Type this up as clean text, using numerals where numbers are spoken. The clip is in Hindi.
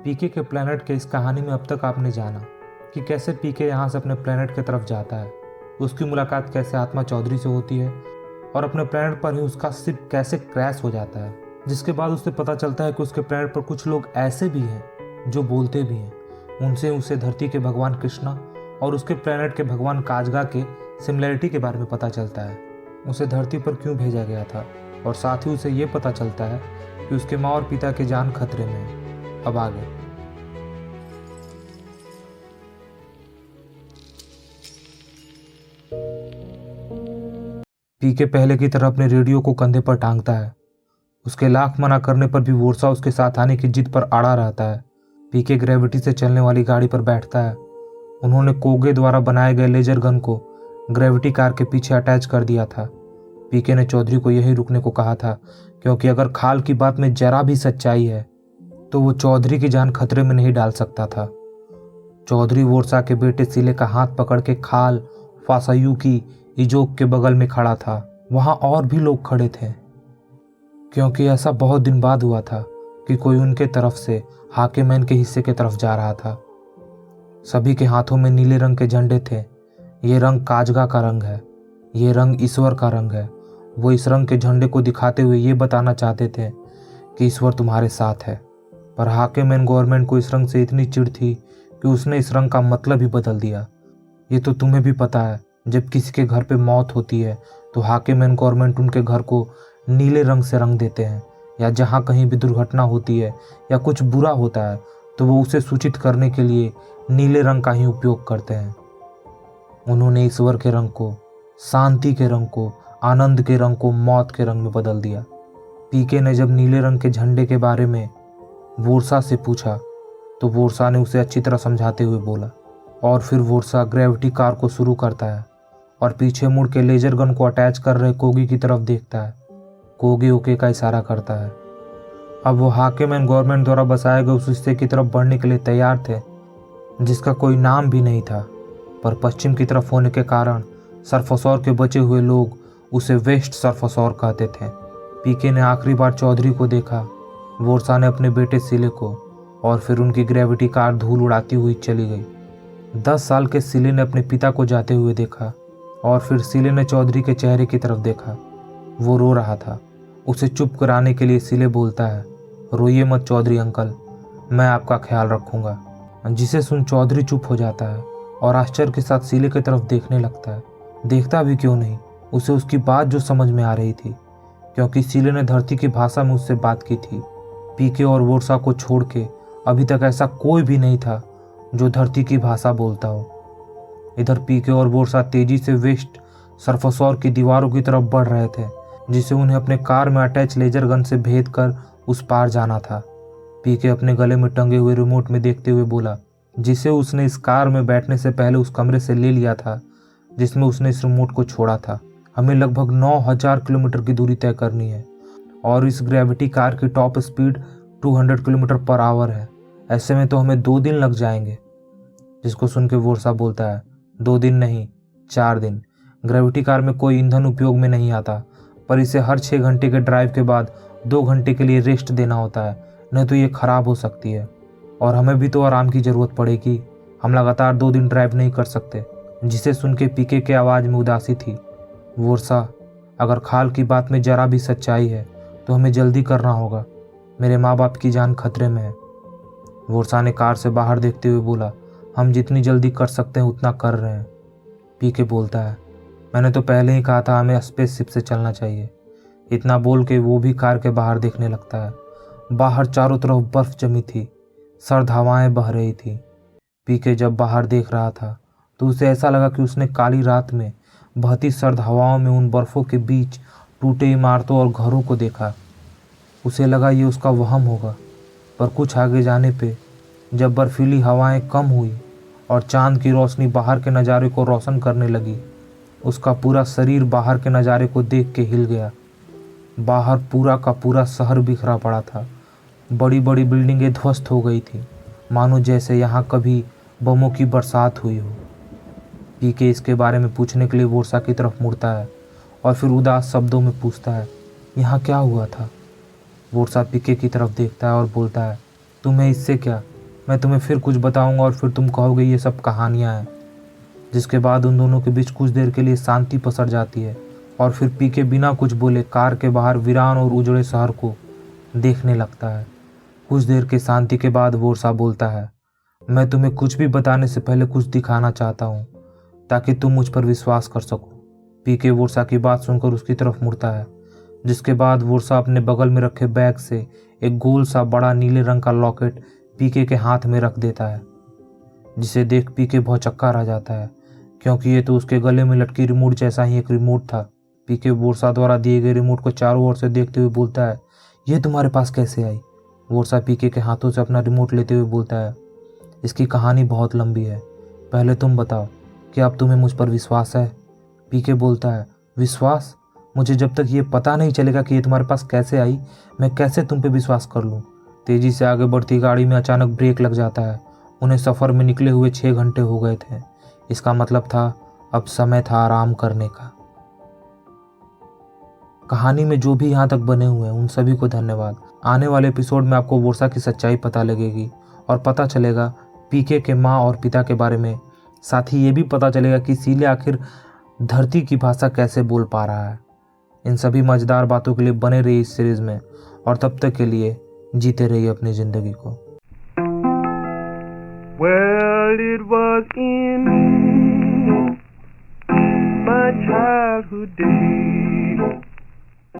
पीके के प्लैनेट के इस कहानी में अब तक आपने जाना कि कैसे पीके यहाँ से अपने प्लैनेट की तरफ जाता है, उसकी मुलाकात कैसे आत्मा चौधरी से होती है और अपने प्लैनेट पर ही उसका शिप कैसे क्रैश हो जाता है, जिसके बाद उसे पता चलता है कि उसके प्लैनेट पर कुछ लोग ऐसे भी हैं जो बोलते भी हैं। उनसे उसे धरती के भगवान कृष्णा और उसके प्लैनेट के भगवान काजगा के सिमिलरिटी के बारे में पता चलता है, उसे धरती पर क्यों भेजा गया था, और साथ ही उसे ये पता चलता है कि उसके माँ और पिता की जान खतरे में है। अब आगे पीके पहले की तरह अपने रेडियो को कंधे पर टांगता है। उसके लाख मना करने पर भी वोरसा उसके साथ आने की जिद पर अड़ा रहता है। पीके ग्रेविटी से चलने वाली गाड़ी पर बैठता है। उन्होंने कोगे द्वारा बनाए गए लेजर गन को ग्रेविटी कार के पीछे अटैच कर दिया था। पीके ने चौधरी को यही रुकने को कहा था, क्योंकि अगर खाल की बात में जरा भी सच्चाई है तो वो चौधरी की जान खतरे में नहीं डाल सकता था। चौधरी वोरसा के बेटे सिले का हाथ पकड़ के खाल फासायुकी इजोक के बगल में खड़ा था। वहां और भी लोग खड़े थे, क्योंकि ऐसा बहुत दिन बाद हुआ था कि कोई उनके तरफ से हाकेमैन के हिस्से की तरफ जा रहा था। सभी के हाथों में नीले रंग के झंडे थे। ये रंग काजगा का रंग है, ये रंग ईश्वर का रंग है। वो इस रंग के झंडे को दिखाते हुए ये बताना चाहते थे कि ईश्वर तुम्हारे साथ है। पर हाकेमैन गवर्नमेंट को इस रंग से इतनी चिढ़ थी कि उसने इस रंग का मतलब ही बदल दिया। ये तो तुम्हें भी पता है, जब किसी के घर पे मौत होती है तो हाकेमैन गवर्नमेंट उनके घर को नीले रंग से रंग देते हैं, या जहाँ कहीं भी दुर्घटना होती है या कुछ बुरा होता है तो वो उसे सूचित करने के लिए नीले रंग का ही उपयोग करते हैं। उन्होंने ईश्वर के रंग को, शांति के रंग को, आनंद के रंग को मौत के रंग में बदल दिया। पीके ने जब नीले रंग के झंडे के बारे में वोरसा से पूछा तो वोरसा ने उसे अच्छी तरह समझाते हुए बोला, और फिर वोरसा ग्रेविटी कार को शुरू करता है और पीछे मुड़ के लेजर गन को अटैच कर रहे कोगी की तरफ देखता है। कोगी ओके का इशारा करता है। अब वो हाकेमैन गवर्नमेंट द्वारा बसाए गए उस हिस्से की तरफ बढ़ने के लिए तैयार थे, जिसका कोई नाम भी नहीं था, पर पश्चिम की तरफ होने के कारण सरफसौर के बचे हुए लोग उसे वेस्ट सरफसौर कहते थे। पीके ने आखिरी बार चौधरी को देखा, वोरसा ने अपने बेटे सिले को, और फिर उनकी ग्रेविटी कार धूल उड़ाती हुई चली गई। 10 साल के सिले ने अपने पिता को जाते हुए देखा, और फिर सिले ने चौधरी के चेहरे की तरफ देखा। वो रो रहा था। उसे चुप कराने के लिए सिले बोलता है, रोइए मत चौधरी अंकल, मैं आपका ख्याल रखूंगा। जिसे सुन चौधरी चुप हो जाता है और आश्चर्य के साथ सिले की तरफ देखने लगता है। देखता भी क्यों नहीं, उसे उसकी बात जो समझ में आ रही थी, क्योंकि सिले ने धरती की भाषा में उससे बात की थी। पीके और वोरसा को छोड़ के अभी तक ऐसा कोई भी नहीं था जो धरती की भाषा बोलता हो। इधर पीके और वोरसा तेजी से वेस्ट सरफसौर की दीवारों की तरफ बढ़ रहे थे, जिसे उन्हें अपने कार में अटैच लेजर गन से भेद कर उस पार जाना था। पीके अपने गले में टंगे हुए रिमोट में देखते हुए बोला, जिसे उसने इस कार में बैठने से पहले उस कमरे से ले लिया था जिसमें उसने इस रिमोट को छोड़ा था। हमें लगभग 9000 किलोमीटर की दूरी तय करनी है, और इस ग्रेविटी कार की top speed 200 kilometre per hour है। ऐसे में तो हमें 2 दिन लग जाएंगे। जिसको सुन के वोरसा बोलता है, 2 दिन नहीं, 4 दिन। ग्रेविटी कार में कोई ईंधन उपयोग में नहीं आता, पर इसे हर 6 घंटे के ड्राइव के बाद 2 घंटे के लिए रेस्ट देना होता है, नहीं तो ये खराब हो सकती है, और हमें भी तो आराम की ज़रूरत पड़ेगी। हम लगातार 2 दिन ड्राइव नहीं कर सकते। जिसे सुन के पीके के आवाज़ में उदासी थी। वोरसा, अगर खाल की बात में जरा भी सच्चाई है तो हमें जल्दी करना होगा, मेरे माँ बाप की जान खतरे में है। वोरसा ने कार से बाहर देखते हुए बोला, हम जितनी जल्दी कर सकते हैं उतना कर रहे हैं। पीके बोलता है, मैंने तो पहले ही कहा था हमें स्पेसशिप से चलना चाहिए। इतना बोल के वो भी कार के बाहर देखने लगता है। बाहर चारों तरफ बर्फ जमी थी, सर्द हवाएं बह रही थी। पीके जब बाहर देख रहा था तो उसे ऐसा लगा कि उसने काली रात में बहती सर्द हवाओं में उन बर्फ़ों के बीच टूटे इमारतों और घरों को देखा। उसे लगा ये उसका वहम होगा, पर कुछ आगे जाने पे जब बर्फीली हवाएं कम हुई और चांद की रोशनी बाहर के नज़ारे को रोशन करने लगी, उसका पूरा शरीर बाहर के नज़ारे को देख के हिल गया। बाहर पूरा का पूरा शहर बिखरा पड़ा था। बड़ी बड़ी बिल्डिंगें ध्वस्त हो गई थी, मानो जैसे यहाँ कभी बमों की बरसात हुई हो। पीके इसके बारे में पूछने के लिए वोरसा की तरफ मुड़ता है और फिर उदास शब्दों में पूछता है, यहाँ क्या हुआ था? वोरसा पीके की तरफ देखता है और बोलता है, तुम्हें इससे क्या, मैं तुम्हें फिर कुछ बताऊंगा और फिर तुम कहोगे ये सब कहानियाँ हैं। जिसके बाद उन दोनों के बीच कुछ देर के लिए शांति पसर जाती है और फिर पीके बिना कुछ बोले कार के बाहर वीरान और उजड़े शहर को देखने लगता है। कुछ देर की शांति के बाद वोरसा बोलता है, मैं तुम्हें कुछ भी बताने से पहले कुछ दिखाना चाहता हूँ ताकि तुम मुझ पर विश्वास कर सको। पीके वोरसा की बात सुनकर उसकी तरफ मुड़ता है, जिसके बाद वोरसा अपने बगल में रखे बैग से एक गोल सा बड़ा नीले रंग का लॉकेट पीके के हाथ में रख देता है, जिसे देख पीके भौचक्का रह जाता है क्योंकि ये तो उसके गले में लटकी रिमोट जैसा ही एक रिमोट था। पीके वोरसा द्वारा दिए गए रिमोट को चारों ओर से देखते हुए बोलता है, ये तुम्हारे पास कैसे आई? वोरसा पीके के हाथों से अपना रिमोट लेते हुए बोलता है, इसकी कहानी बहुत लंबी है, पहले तुम बताओ कि अब तुम्हें मुझ पर विश्वास है? पीके बोलता है, विश्वास? मुझे जब तक ये पता नहीं चलेगा कि ये तुम्हारे पास कैसे आई, मैं कैसे तुम पे विश्वास कर लूँ? तेजी से आगे बढ़ती गाड़ी में अचानक ब्रेक लग जाता है। उन्हें सफ़र में निकले हुए 6 घंटे हो गए थे। इसका मतलब था अब समय था आराम करने का। कहानी में जो भी यहाँ तक बने हुए हैं उन सभी को धन्यवाद। आने वाले एपिसोड में आपको वोरसा की सच्चाई पता लगेगी और पता चलेगा पीके के माँ और पिता के बारे में। साथ ही ये भी पता चलेगा कि सीले आखिर धरती की भाषा कैसे बोल पा रहा है। इन सभी मज़ेदार बातों के लिए बने रहिए इस सीरीज़ में और तब तक के लिए जीते रहिए अपनी ज़िंदगी को। Well, it was in my childhood days